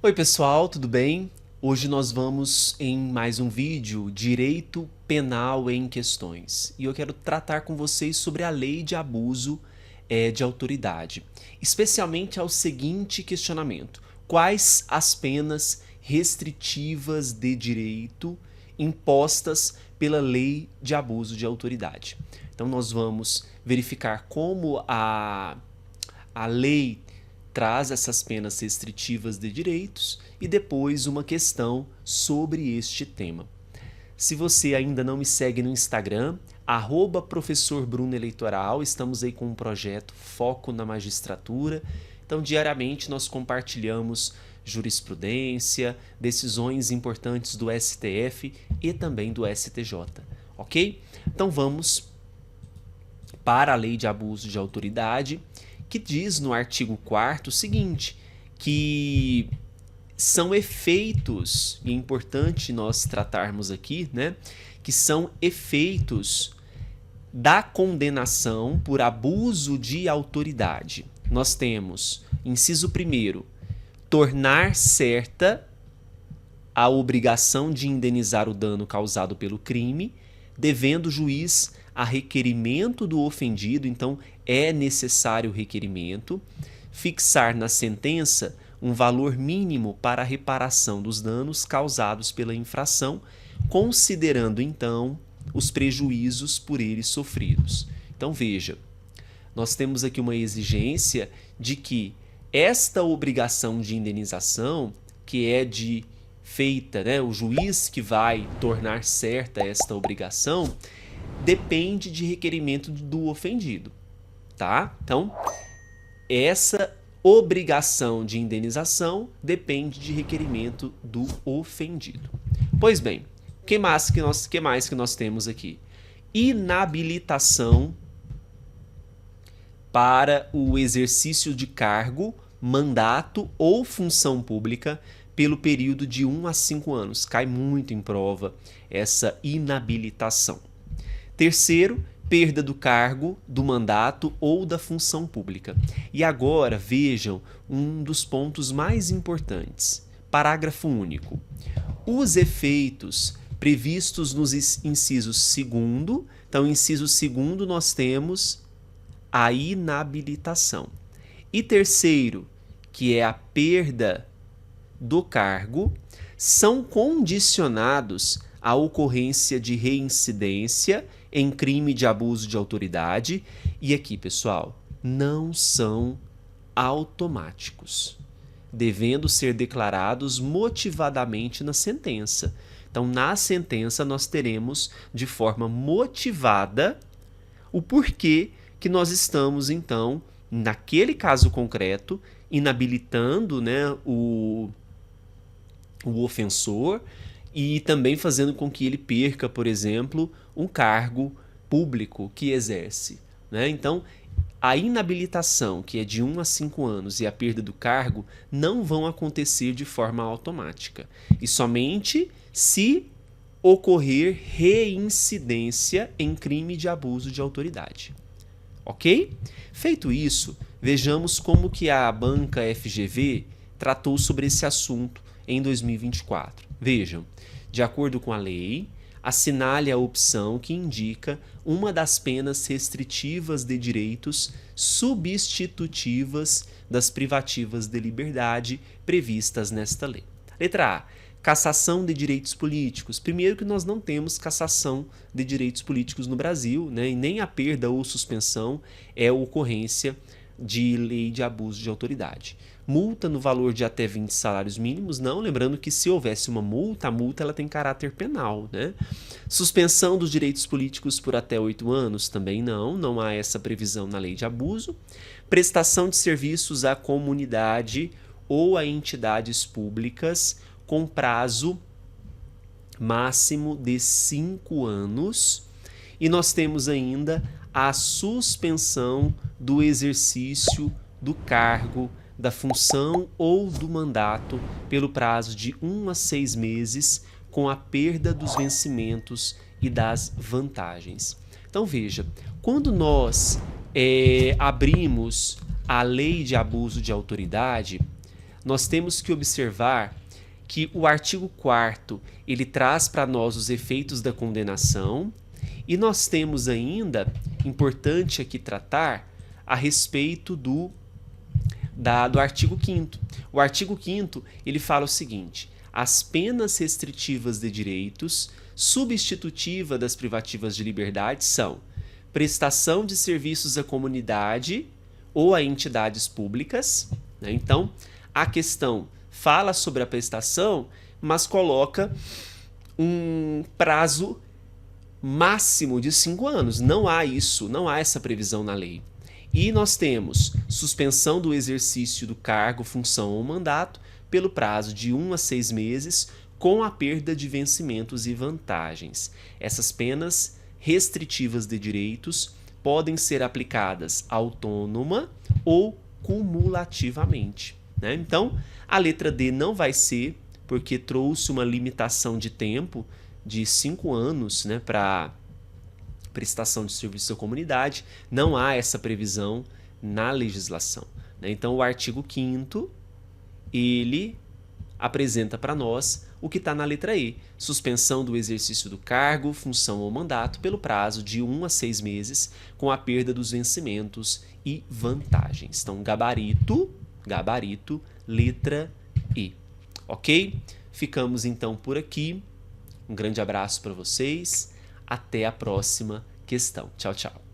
Oi pessoal, tudo bem? Hoje nós vamos em mais um vídeo, Direito Penal em Questões. E eu quero tratar com vocês sobre a lei de abuso de autoridade. Especialmente ao seguinte questionamento: quais as penas restritivas de direito impostas pela lei de abuso de autoridade? Então nós vamos verificar como a lei traz essas penas restritivas de direitos e depois uma questão sobre este tema. Se você ainda não me segue no Instagram, @professor Bruno Eleitoral, estamos aí com um projeto Foco na Magistratura. Então, diariamente nós compartilhamos jurisprudência, decisões importantes do STF e também do STJ, ok? Então vamos para a lei de abuso de autoridade, que diz no artigo 4º o seguinte, que são efeitos, e é importante nós tratarmos aqui, né, que são efeitos da condenação por abuso de autoridade. Nós temos, inciso 1º, tornar certa a obrigação de indenizar o dano causado pelo crime, devendo o juiz, a requerimento do ofendido, então é necessário o requerimento, fixar na sentença um valor mínimo para a reparação dos danos causados pela infração, considerando então os prejuízos por eles sofridos. Então veja, nós temos aqui uma exigência de que esta obrigação de indenização, que é feita, né, o juiz que vai tornar certa esta obrigação, depende de requerimento do ofendido, tá? Então, essa obrigação de indenização depende de requerimento do ofendido. Pois bem, o que mais que nós temos aqui? Inabilitação para o exercício de cargo, mandato ou função pública pelo período de 1 a 5 anos. Cai muito em prova essa inabilitação. Terceiro, perda do cargo, do mandato ou da função pública. E agora vejam um dos pontos mais importantes. Parágrafo único. Os efeitos previstos nos incisos 2º, então inciso 2º nós temos a inabilitação. E terceiro, que é a perda do cargo, são condicionados à ocorrência de reincidência em crime de abuso de autoridade. E aqui, pessoal, não são automáticos, devendo ser declarados motivadamente na sentença. Então, na sentença, nós teremos de forma motivada o porquê que nós estamos, então, naquele caso concreto, inabilitando, né, o ofensor e também fazendo com que ele perca, por exemplo, um cargo público que exerce, né? Então, a inabilitação, que é de 1 a 5 anos, e a perda do cargo não vão acontecer de forma automática. E somente se ocorrer reincidência em crime de abuso de autoridade. Ok? Feito isso, vejamos como que a banca FGV tratou sobre esse assunto em 2024. Vejam, de acordo com a lei, assinale a opção que indica uma das penas restritivas de direitos substitutivas das privativas de liberdade previstas nesta lei. Letra A. Cassação de direitos políticos. Primeiro que nós não temos cassação de direitos políticos no Brasil, né? E nem a perda ou suspensão é ocorrência de lei de abuso de autoridade. Multa no valor de até 20 salários mínimos, não. Lembrando que se houvesse uma multa, a multa ela tem caráter penal, né? Suspensão dos direitos políticos por até 8 anos, também não há essa previsão na lei de abuso. Prestação de serviços à comunidade ou a entidades públicas com prazo máximo de 5 anos. E nós temos ainda a suspensão do exercício do cargo, da função ou do mandato pelo prazo de 1 a 6 meses, com a perda dos vencimentos e das vantagens. Então veja, quando nós abrimos a lei de abuso de autoridade, nós temos que observar que o artigo 4º ele traz para nós os efeitos da condenação, e nós temos ainda, importante aqui tratar, a respeito do artigo 5º. O artigo 5º ele fala o seguinte: as penas restritivas de direitos, substitutiva das privativas de liberdade, são prestação de serviços à comunidade ou a entidades públicas, né? Então, a questão fala sobre a prestação, mas coloca um prazo máximo de 5 anos. Não há isso, não há essa previsão na lei. E nós temos suspensão do exercício do cargo, função ou mandato pelo prazo de 1 a 6 meses, com a perda de vencimentos e vantagens. Essas penas restritivas de direitos podem ser aplicadas autônoma ou cumulativamente, né? Então, a letra D não vai ser, porque trouxe uma limitação de tempo de 5 anos, né, para prestação de serviço à comunidade. Não há essa previsão na legislação, né? Então, o artigo 5º, ele apresenta para nós o que está na letra E: suspensão do exercício do cargo, função ou mandato pelo prazo de 1 a 6 meses, com a perda dos vencimentos e vantagens. Então, gabarito, letra E. Ok? Ficamos então por aqui. Um grande abraço para vocês. Até a próxima questão. Tchau, tchau.